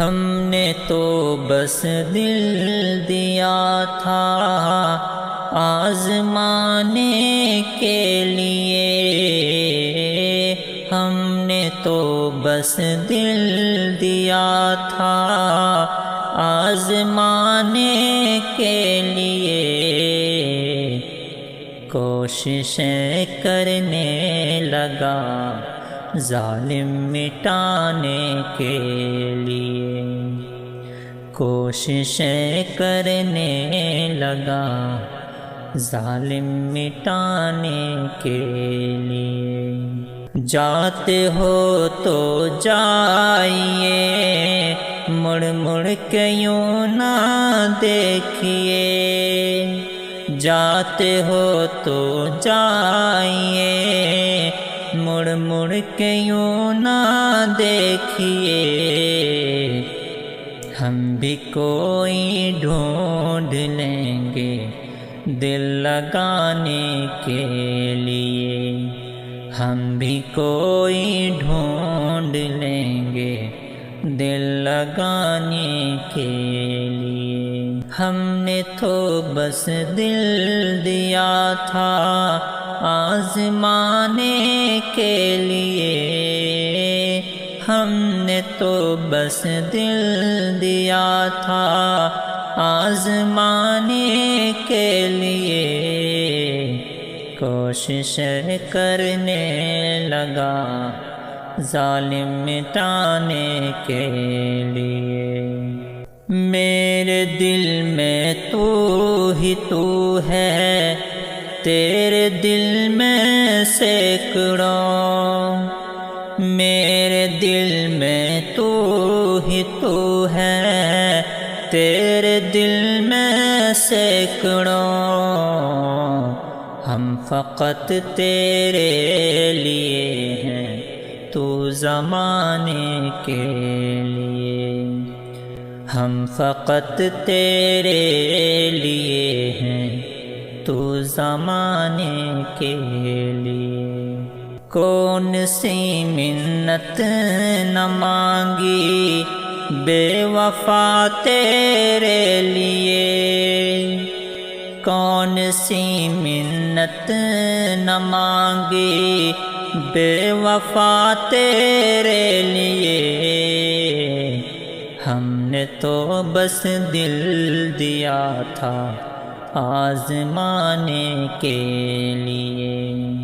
ہم نے تو بس دل دیا تھا آزمانے کے لیے، ہم نے تو بس دل دیا تھا آزمانے کے لیے، کوششیں کرنے لگا ظالم مٹانے کے لیے، کوششیں کرنے لگا ظالم مٹانے کے لیے۔ جاتے ہو تو جائیے، مڑ مڑ کے یوں نہ دیکھیے، جاتے ہو تو جائیے، مڑ مڑ کے یوں نہ دیکھیے، ہم بھی کوئی ڈھونڈ لیں گے دل لگانے کے لیے، ہم بھی کوئی ڈھونڈ لیں گے دل لگانے کے لیے۔ ہم نے تو بس دل دیا تھا آزمانے کے لیے، ہم نے تو بس دل دیا تھا آزمانے کے لیے، کوشش کرنے لگا ظالم مٹانے کے لیے۔ میرے دل میں تو ہی تو ہے، تیرے دل میں سینکڑوں، میرے دل میں تو ہی تو ہے، تیرے دل میں سینکڑوں، ہم فقط تیرے لیے ہیں تو زمانے کے لیے، ہم فقط تیرے لیے ہیں تو زمانے کے لیے۔ کون سی منت نہ مانگی بے وفا تیرے لیے، کون سی منت نہ مانگی بے وفا تیرے لیے، ہم نے تو بس دل دیا تھا آزمانے کے لیے۔